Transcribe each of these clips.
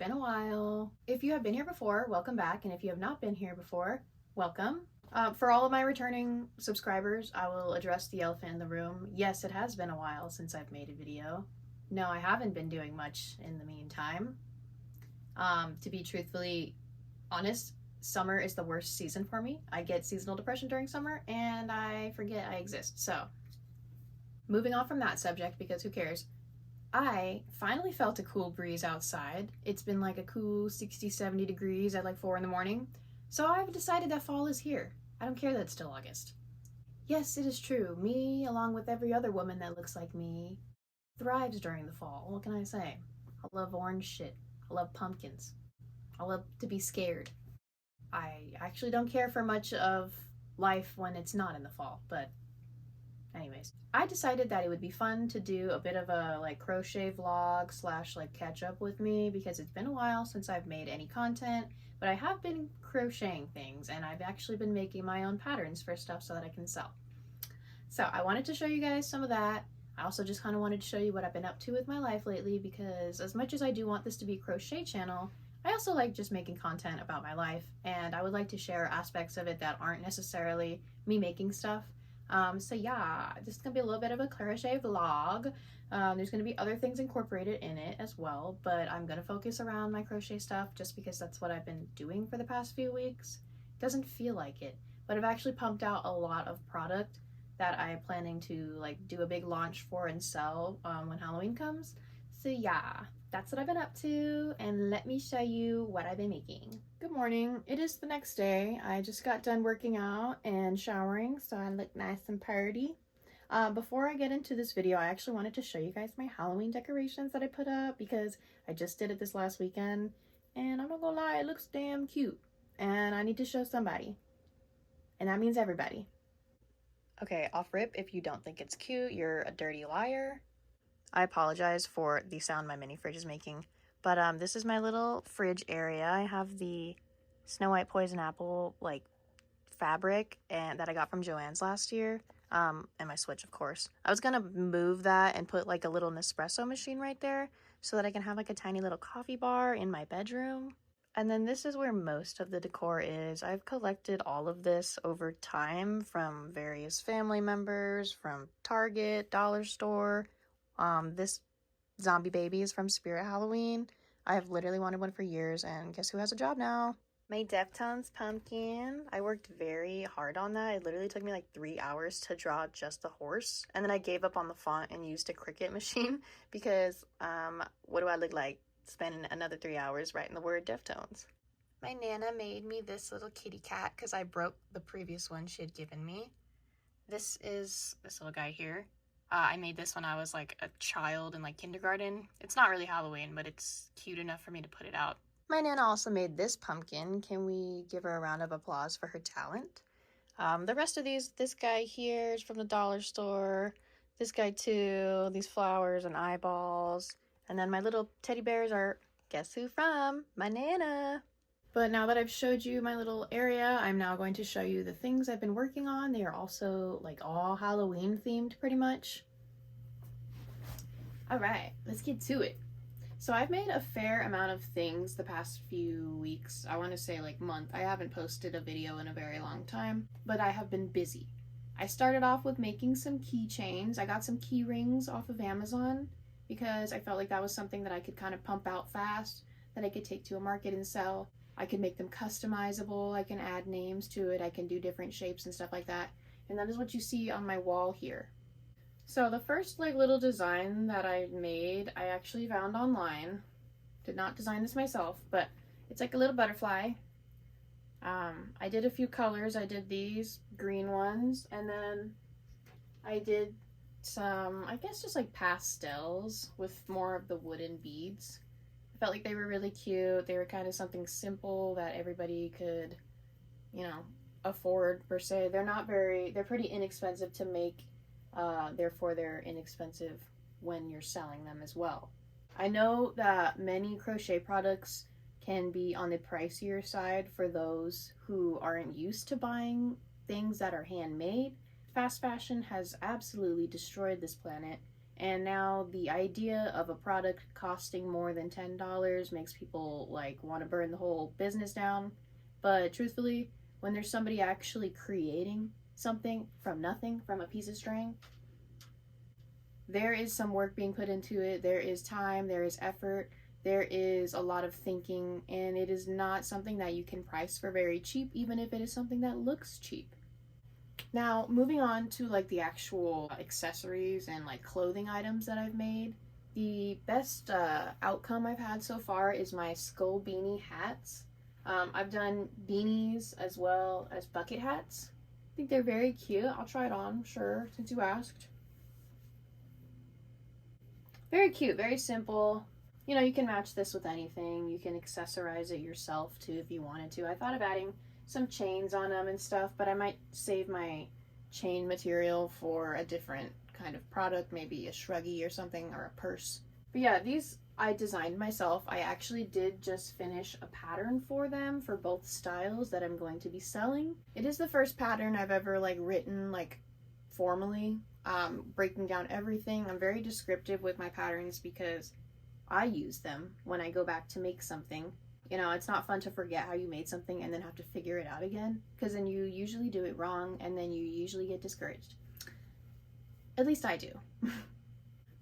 been a while. If you have been here before, welcome back, and if you have not been here before, welcome. For all of my returning subscribers, I will address the elephant in the room. Yes, it has been a while since I've made a video. No, I haven't been doing much in the meantime. To be truthfully honest, summer is the worst season for me. I get seasonal depression during summer, and I forget I exist. So, moving on from that subject, because who cares? I finally felt a cool breeze outside. It's been like a cool 60, 70 degrees at like 4 in the morning. So I've decided that fall is here. I don't care that it's still August. Yes, it is true. Me, along with every other woman that looks like me, thrives during the fall. What can I say? I love orange shit. I love pumpkins. I love to be scared. I actually don't care for much of life when it's not in the fall, but anyways, I decided that it would be fun to do a bit of a like crochet vlog slash like catch up with me, because it's been a while since I've made any content, but I have been crocheting things and I've actually been making my own patterns for stuff so that I can sell. So I wanted to show you guys some of that. I also just kind of wanted to show you what I've been up to with my life lately, because as much as I do want this to be a crochet channel, I also like just making content about my life, and I would like to share aspects of it that aren't necessarily me making stuff. So yeah, this is gonna be a little bit of a crochet vlog. There's gonna be other things incorporated in it as well, but I'm gonna focus around my crochet stuff just because that's what I've been doing for the past few weeks. It doesn't feel like it, but I've actually pumped out a lot of product that I'm planning to like do a big launch for and sell when Halloween comes. So yeah, that's what I've been up to, and let me show you what I've been making. Good morning. It is the next day. I just got done working out and showering, so I look nice and purty. Before I get into this video, I actually wanted to show you guys my Halloween decorations that I put up, because I just did it this last weekend, and I'm not gonna lie, it looks damn cute, and I need to show somebody, and that means everybody. Okay, off rip, if you don't think it's cute, you're a dirty liar. I apologize for the sound my mini fridge is making, but this is my little fridge area. I have the Snow White Poison Apple like fabric and that I got from Joann's last year, and my Switch, of course. I was gonna move that and put like a little Nespresso machine right there so that I can have like a tiny little coffee bar in my bedroom. And then this is where most of the decor is. I've collected all of this over time from various family members, from Target, Dollar Store. This zombie baby is from Spirit Halloween. I have literally wanted one for years, and guess who has a job now? My Deftones pumpkin. I worked very hard on that. It literally took me like 3 hours to draw just the horse, and then I gave up on the font and used a Cricut machine because what do I look like spending another 3 hours writing the word Deftones? My Nana made me this little kitty cat because I broke the previous one she had given me. This is this little guy here. I made this when I was like a child in like kindergarten. It's not really Halloween, but it's cute enough for me to put it out. My Nana also made this pumpkin. Can we give her a round of applause for her talent? The rest of these, this guy here is from the dollar store. This guy too, these flowers and eyeballs. And then my little teddy bears are, guess who from? My Nana. But now that I've showed you my little area, I'm now going to show you the things I've been working on. They are also like all Halloween themed pretty much. All right, let's get to it. So I've made a fair amount of things the past few weeks. I want to say like month. I haven't posted a video in a very long time, but I have been busy. I started off with making some keychains. I got some key rings off of Amazon because I felt like that was something that I could kind of pump out fast, that I could take to a market and sell. I can make them customizable, I can add names to it, I can do different shapes and stuff like that. And that is what you see on my wall here. So the first like little design that I made, I actually found online. Did not design this myself, but it's like a little butterfly. I did a few colors. I did these green ones, and then I did some, I guess just like pastels with more of the wooden beads. Felt like they were really cute. They were kind of something simple that everybody could, you know, afford per se. They're pretty inexpensive to make, therefore they're inexpensive when you're selling them as well. I know that many crochet products can be on the pricier side for those who aren't used to buying things that are handmade. Fast fashion has absolutely destroyed this planet, And now the idea of a product costing more than $10 makes people like want to burn the whole business down. But truthfully, when there's somebody actually creating something from nothing, from a piece of string, there is some work being put into it. There is time, there is effort, there is a lot of thinking, and it is not something that you can price for very cheap, even if it is something that looks cheap. Now, moving on to like the actual accessories and like clothing items that I've made, the best outcome I've had so far is my skull beanie hats. I've done beanies as well as bucket hats. I think they're very cute. I'll try it on, sure, since you asked. Very cute, very simple. You know, you can match this with anything. You can accessorize it yourself too if you wanted to. I thought of adding some chains on them and stuff, but I might save my chain material for a different kind of product, maybe a shruggy or something, or a purse. But yeah, these I designed myself. I actually did just finish a pattern for them for both styles that I'm going to be selling. It is the first pattern I've ever like written like formally, breaking down everything. I'm very descriptive with my patterns because I use them when I go back to make something. You know, it's not fun to forget how you made something and then have to figure it out again, because then you usually do it wrong and then you usually get discouraged. At least I do.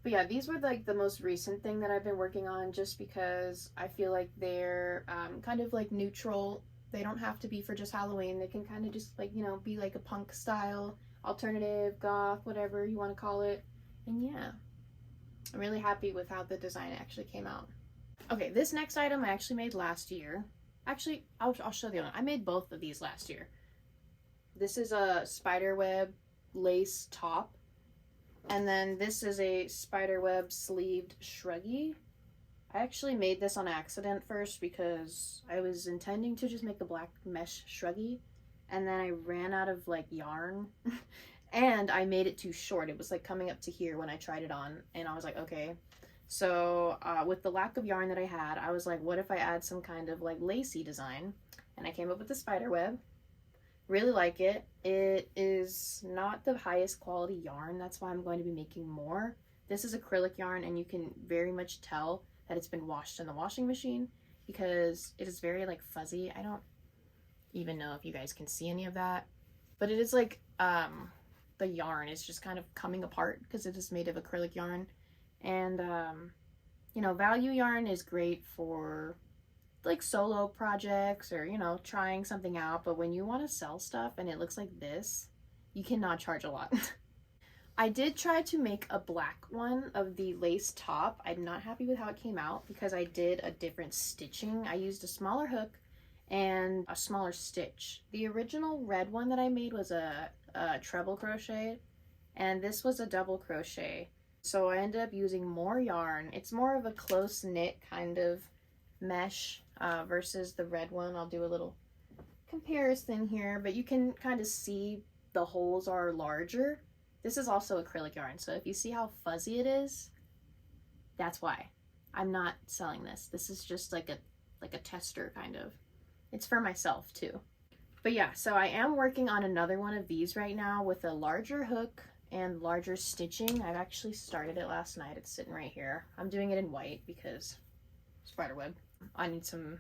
But yeah, these were like the most recent thing that I've been working on, just because I feel like they're kind of like neutral. They don't have to be for just Halloween. They can kind of just like, you know, be like a punk style, alternative, goth, whatever you want to call it. And yeah, I'm really happy with how the design actually came out. Okay, this next item I actually made last year. Actually, I'll show the other one. I made both of these last year. This is a spiderweb lace top. And then this is a spiderweb sleeved shruggy. I actually made this on accident first because I was intending to just make a black mesh shruggy. And then I ran out of like yarn. And I made it too short. It was like coming up to here when I tried it on. And I was like, okay. So with the lack of yarn that I had, I was like, what if I add some kind of like lacy design? And I came up with the spider web. Really like it. It is not the highest quality yarn. That's why I'm going to be making more. This is acrylic yarn, and you can very much tell that it's been washed in the washing machine because it is very like fuzzy. I don't even know if you guys can see any of that, but it is like the yarn is just kind of coming apart because it is made of acrylic yarn. And you know, value yarn is great for like solo projects or, you know, trying something out, but when you want to sell stuff and it looks like this, you cannot charge a lot. I did try to make a black one of the lace top. I'm not happy with how it came out because I did a different stitching. I used a smaller hook and a smaller stitch. The original red one that I made was a treble crochet, and this was a double crochet. So I ended up using more yarn. It's more of a close knit kind of mesh versus the red one. I'll do a little comparison here, but you can kind of see the holes are larger. This is also acrylic yarn, so if you see how fuzzy it is, that's why. I'm not selling this. This is just like a tester kind of. It's for myself too. But yeah, so I am working on another one of these right now with a larger hook and larger stitching. I've actually started it last night. It's sitting right here. I'm doing it in white because spiderweb. I need some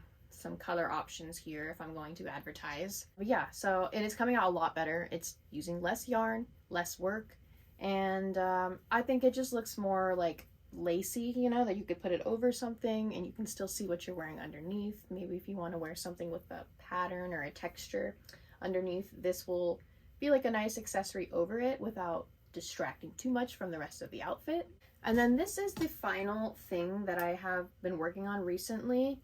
color options here if I'm going to advertise. But yeah, so it is coming out a lot better. It's using less yarn, less work, and I think it just looks more like lacy, you know, that you could put it over something and you can still see what you're wearing underneath. Maybe if you want to wear something with a pattern or a texture underneath, this will be like a nice accessory over it without distracting too much from the rest of the outfit. And then this is the final thing that I have been working on recently.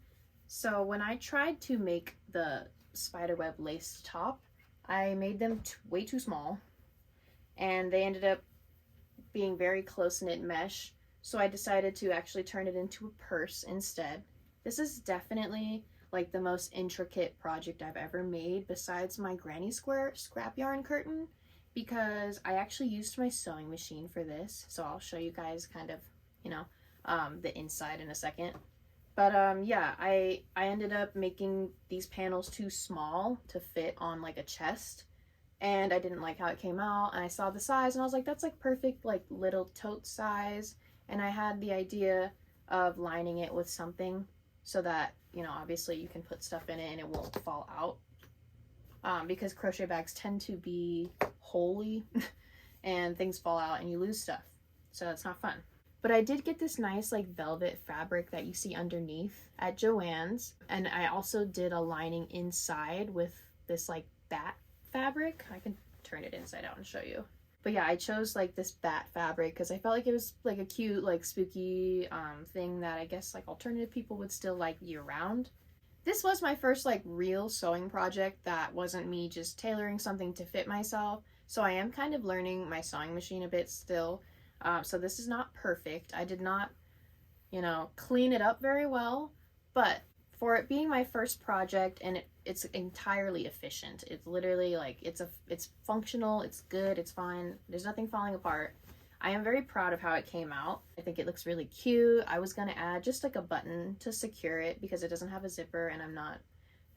So when I tried to make the spiderweb lace top, I made them way too small, and they ended up being very close-knit mesh. So I decided to actually turn it into a purse instead. This is definitely like the most intricate project I've ever made besides my granny square scrap yarn curtain, because I actually used my sewing machine for this. So I'll show you guys kind of, you know, the inside in a second. But yeah, I ended up making these panels too small to fit on like a chest. and I didn't like how it came out, and I saw the size and I was like, that's like perfect like little tote size. And I had the idea of lining it with something so that, you know, obviously you can put stuff in it and it won't fall out, because crochet bags tend to be holey and things fall out and you lose stuff, so it's not fun. But I did get this nice like velvet fabric that you see underneath at Joann's, and I also did a lining inside with this like bat fabric. I can turn it inside out and show you. But yeah, I chose like this bat fabric because I felt like it was like a cute like spooky thing that I guess like alternative people would still like year round. This was my first like real sewing project that wasn't me just tailoring something to fit myself, so I am kind of learning my sewing machine a bit still. So this is not perfect. I did not, you know, clean it up very well, but for it being my first project, and it's entirely efficient. It's literally like it's functional, it's good, it's fine. There's nothing falling apart. I am very proud of how it came out. I think it looks really cute. I was gonna add just like a button to secure it because it doesn't have a zipper and I'm not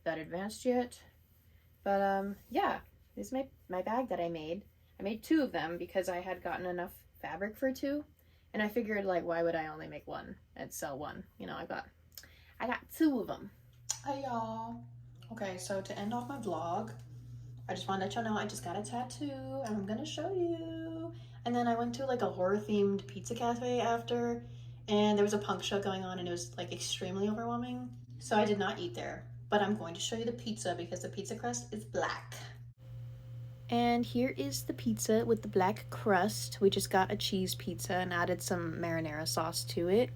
that advanced yet. But yeah, this is my bag that I made. I made 2 of them because I had gotten enough fabric for 2, and I figured like why would I only make 1 and sell 1, you know. I got 2 of them. Hey y'all. Okay, so to end off my vlog, I just want to let y'all know I just got a tattoo and I'm gonna show you. And then I went to like a horror themed pizza cafe after, and there was a punk show going on and it was like extremely overwhelming, so I did not eat there, but I'm going to show you the pizza because the pizza crust is black. And here is the pizza with the black crust. We just got a cheese pizza and added some marinara sauce to it.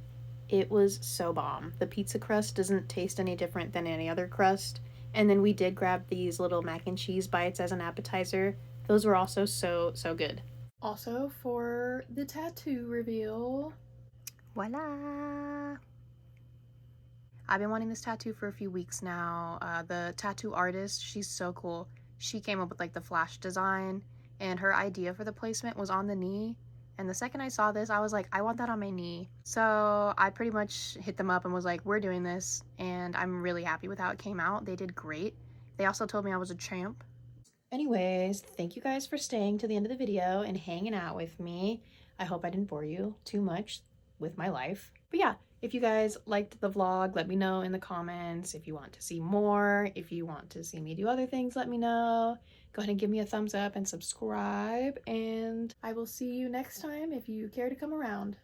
It was so bomb. The pizza crust doesn't taste any different than any other crust. And then we did grab these little mac and cheese bites as an appetizer. Those were also so good. Also for the tattoo reveal, voila! I've been wanting this tattoo for a few weeks now. The tattoo artist, she's so cool. She came up with like the flash design, and her idea for the placement was on the knee. And the second I saw this, I was like, I want that on my knee. So I pretty much hit them up and was like, we're doing this. And I'm really happy with how it came out. They did great. They also told me I was a champ. Anyways, thank you guys for staying to the end of the video and hanging out with me. I hope I didn't bore you too much with my life. But yeah, if you guys liked the vlog, let me know in the comments. If you want to see more, if you want to see me do other things, let me know. Go ahead and give me a thumbs up and subscribe, and I will see you next time if you care to come around.